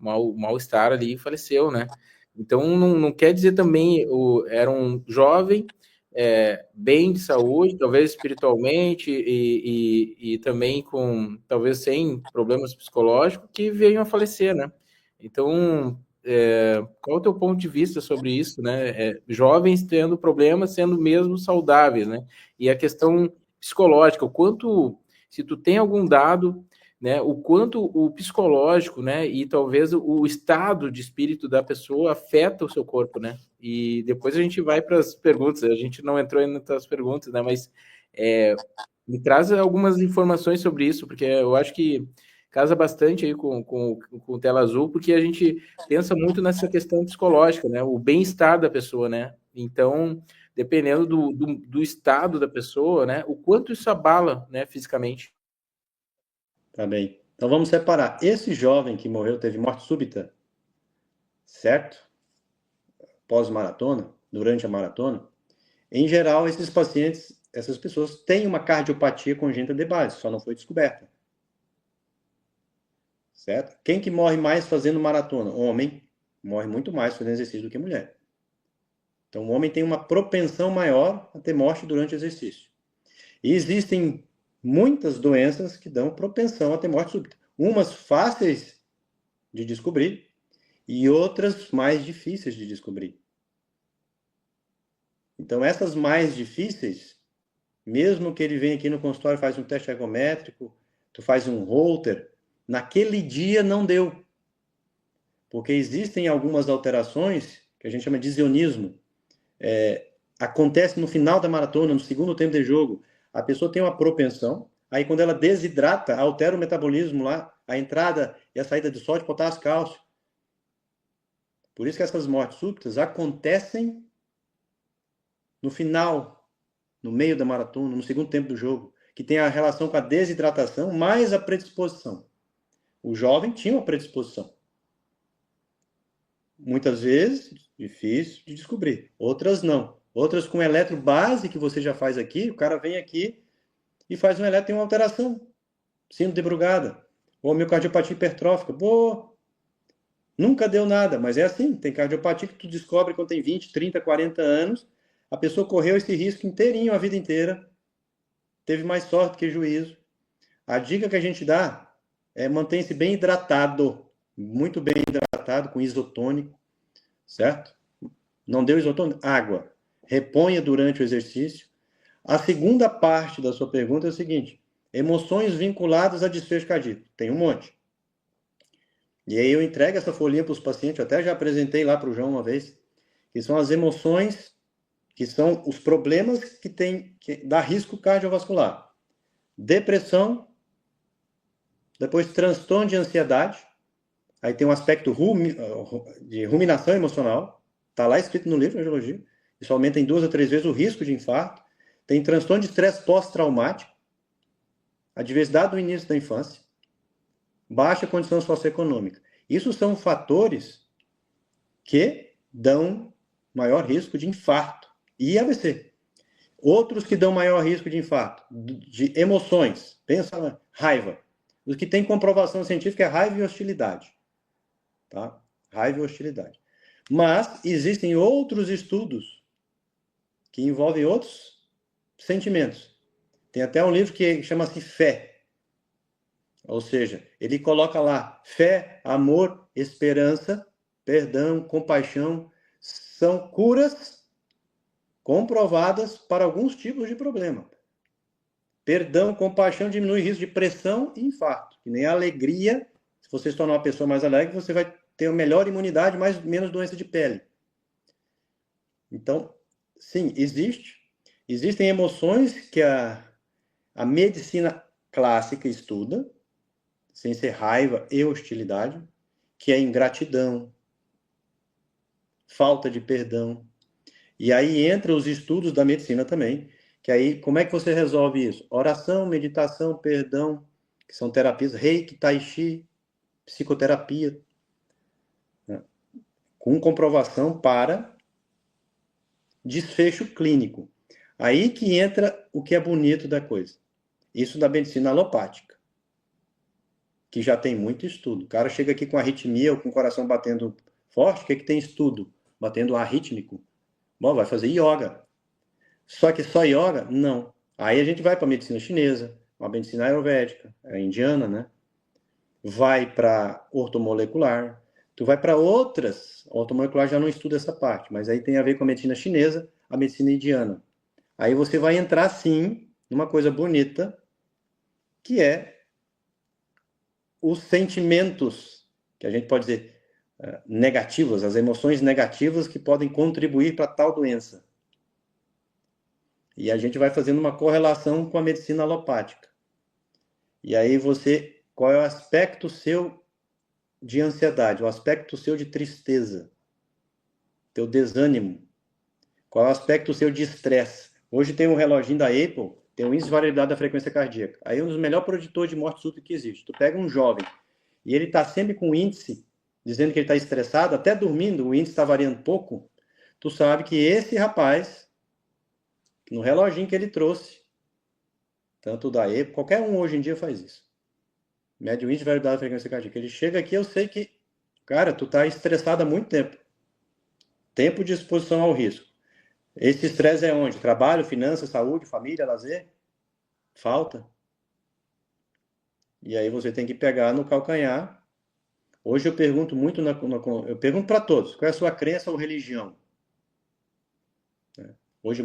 mal-estar ali e faleceu, né? Então, não quer dizer também, era um jovem, bem de saúde, talvez espiritualmente e também com, talvez sem problemas psicológicos, que venham a falecer, né? Então, qual é o teu ponto de vista sobre isso, né? Jovens tendo problemas, sendo mesmo saudáveis, né? E a questão psicológica, o quanto, se tu tem algum dado, né, o quanto o psicológico, né, e talvez o estado de espírito da pessoa afeta o seu corpo, né? E depois a gente vai para as perguntas. A gente não entrou ainda nas perguntas, né? Mas me traz algumas informações sobre isso, porque eu acho que casa bastante aí com o Tela Azul, porque a gente pensa muito nessa questão psicológica, né? O bem-estar da pessoa, né? Então, dependendo do estado da pessoa, né? O quanto isso abala, né, fisicamente. Tá bem. Então vamos separar. Esse jovem que morreu teve morte súbita, certo? Pós-maratona, durante a maratona. Em geral, esses pacientes, essas pessoas têm uma cardiopatia congênita de base, só não foi descoberta. Certo? Quem que morre mais fazendo maratona? Homem morre muito mais fazendo exercício do que mulher. Então, o homem tem uma propensão maior a ter morte durante o exercício. E existem muitas doenças que dão propensão a ter morte súbita. Umas fáceis de descobrir e outras mais difíceis de descobrir. Então, essas mais difíceis, mesmo que ele venha aqui no consultório e faz um teste ergométrico, tu faz um Holter, naquele dia não deu. Porque existem algumas alterações que a gente chama de isionismo. Acontece no final da maratona, no segundo tempo de jogo. A pessoa tem uma propensão, aí quando ela desidrata, altera o metabolismo lá, a entrada e a saída de sódio, potássio, cálcio. Por isso que essas mortes súbitas acontecem no final, no meio da maratona, no segundo tempo do jogo, que tem a relação com a desidratação mais a predisposição. O jovem tinha uma predisposição. Muitas vezes, difícil de descobrir. Outras não. Outras com eletrobase, que você já faz aqui, o cara vem aqui e faz um eletro, tem uma alteração. Síndrome de Brugada. Ou miocardiopatia hipertrófica. Boa. Nunca deu nada, mas é assim. Tem cardiopatia que tu descobre quando tem 20, 30, 40 anos. A pessoa correu esse risco inteirinho a vida inteira. Teve mais sorte que juízo. A dica que a gente dá é manter-se bem hidratado. Muito bem hidratado, com isotônico. Certo? Não deu isotônico? Água. Reponha durante o exercício. A segunda parte da sua pergunta é o seguinte: emoções vinculadas a desfecho cardíaco. Tem um monte. E aí eu entrego essa folhinha para os pacientes, eu até já apresentei lá para o João uma vez, que são as emoções, que são os problemas que dá risco cardiovascular. Depressão, depois transtorno de ansiedade, aí tem um aspecto de ruminação emocional, está lá escrito no livro de Angiologia, isso aumenta em 2 a 3 vezes o risco de infarto. Tem transtorno de estresse pós-traumático, a diversidade do início da infância, baixa condição socioeconômica. Isso são fatores que dão maior risco de infarto e AVC. Outros que dão maior risco de infarto, de emoções, pensa na raiva. Os que têm comprovação científica é raiva e hostilidade. Tá? Raiva e hostilidade. Mas existem outros estudos que envolvem outros sentimentos. Tem até um livro que chama-se Fé. Ou seja, ele coloca lá fé, amor, esperança, perdão, compaixão, são curas comprovadas para alguns tipos de problema. Perdão, compaixão diminui o risco de pressão e infarto. Que nem a alegria, se você se tornar uma pessoa mais alegre, você vai ter uma melhor imunidade, menos doença de pele. Então, sim, existem emoções que a medicina clássica estuda, sem ser raiva e hostilidade, que é ingratidão, falta de perdão. E aí entra os estudos da medicina também, que aí como é que você resolve isso? Oração, meditação, perdão, que são terapias, reiki, tai chi, psicoterapia, né? Com comprovação para desfecho clínico. Aí que entra o que é bonito da coisa. Isso da medicina alopática. que já tem muito estudo. O cara chega aqui com arritmia ou com o coração batendo forte, o que tem estudo? Batendo arrítmico. Bom, vai fazer yoga. Só que só yoga? Não. Aí a gente vai para a medicina chinesa, a medicina ayurvédica, a indiana, né? Vai para ortomolecular, tu vai para outras, a ortomolecular já não estuda essa parte, mas aí tem a ver com a medicina chinesa, a medicina indiana. Aí você vai entrar, sim, numa coisa bonita, que é os sentimentos, que a gente pode dizer, negativos, as emoções negativas que podem contribuir para tal doença. E a gente vai fazendo uma correlação com a medicina alopática. E aí você, qual é o aspecto seu de ansiedade, o aspecto seu de tristeza, teu desânimo, qual é o aspecto seu de estresse. Hoje tem um reloginho da Apple, tem um índice de variabilidade da frequência cardíaca. Aí é um dos melhores preditores de morte súbita que existe. Tu pega um jovem e ele está sempre com índice, dizendo que ele está estressado, até dormindo, o índice está variando pouco, tu sabe que esse rapaz, no reloginho que ele trouxe, tanto da Apple, qualquer um hoje em dia faz isso. Mede o índice de variabilidade da frequência cardíaca. Ele chega aqui, eu sei que, cara, tu tá estressado há muito tempo. Tempo de exposição ao risco. Esse estresse é onde? Trabalho, finanças, saúde, família, lazer? Falta. E aí você tem que pegar no calcanhar. Hoje eu pergunto muito, eu pergunto para todos, qual é a sua crença ou religião? Hoje